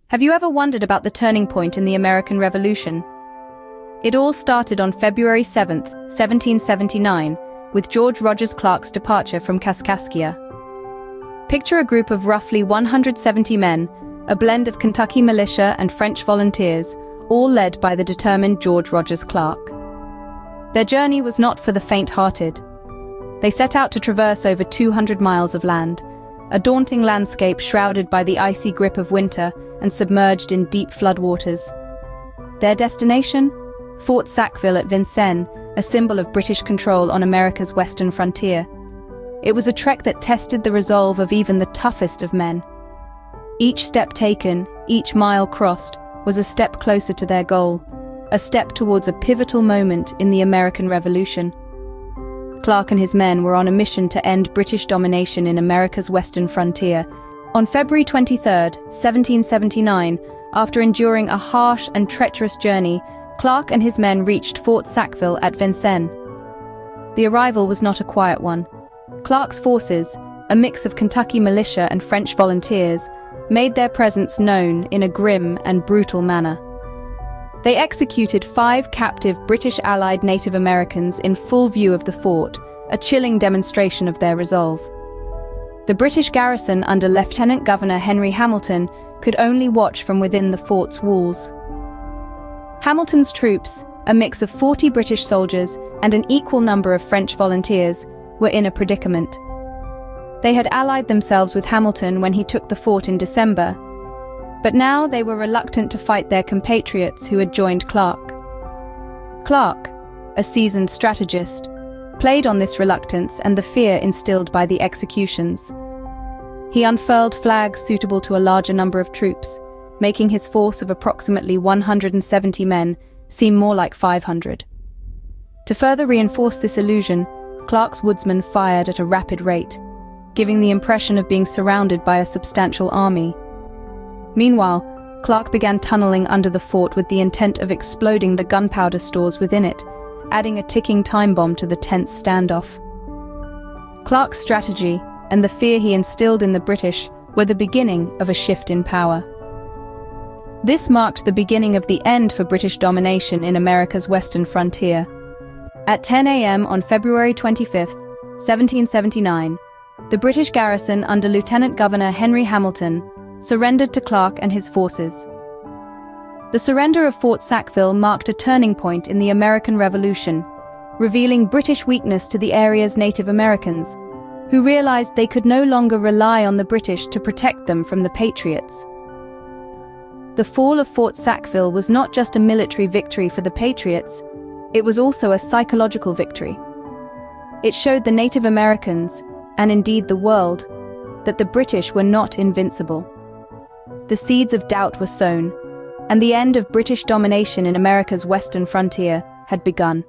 Have you ever wondered about the turning point in the American Revolution? It all started on February 7, 1779, with George Rogers Clark's departure from Kaskaskia. Picture a group of roughly 170 men, a blend of Kentucky militia and French volunteers, all led by the determined George Rogers Clark. Their journey was not for the faint-hearted. They set out to traverse over 200 miles of land, a daunting landscape shrouded by the icy grip of winter and submerged in deep floodwaters. Their destination? Fort Sackville at Vincennes, a symbol of British control on America's western frontier. It was a trek that tested the resolve of even the toughest of men. Each step taken, each mile crossed, was a step closer to their goal, a step towards a pivotal moment in the American Revolution. Clark and his men were on a mission to end British domination in America's western frontier. On February 23, 1779, after enduring a harsh and treacherous journey, Clark and his men reached Fort Sackville at Vincennes. The arrival was not a quiet one. Clark's forces, a mix of Kentucky militia and French volunteers, made their presence known in a grim and brutal manner. They executed 5 captive British allied Native Americans in full view of the fort, a chilling demonstration of their resolve. The British garrison under Lieutenant Governor Henry Hamilton could only watch from within the fort's walls. Hamilton's troops, a mix of 40 British soldiers and an equal number of French volunteers, were in a predicament. They had allied themselves with Hamilton when he took the fort in December, but now they were reluctant to fight their compatriots who had joined Clark. Clark, a seasoned strategist, played on this reluctance and the fear instilled by the executions. He unfurled flags suitable to a larger number of troops, making his force of approximately 170 men seem more like 500. To further reinforce this illusion, Clark's woodsmen fired at a rapid rate, giving the impression of being surrounded by a substantial army. Meanwhile, Clark began tunneling under the fort with the intent of exploding the gunpowder stores within it, adding a ticking time bomb to the tense standoff. Clark's strategy and the fear he instilled in the British were the beginning of a shift in power. This marked the beginning of the end for British domination in America's western frontier. At 10 a.m. on February 25, 1779, the British garrison under Lieutenant Governor Henry Hamilton surrendered to Clark and his forces. The surrender of Fort Sackville marked a turning point in the American Revolution, revealing British weakness to the area's Native Americans, who realized they could no longer rely on the British to protect them from the Patriots. The fall of Fort Sackville was not just a military victory for the Patriots, it was also a psychological victory. It showed the Native Americans, and indeed the world, that the British were not invincible. The seeds of doubt were sown, and the end of British domination in America's western frontier had begun.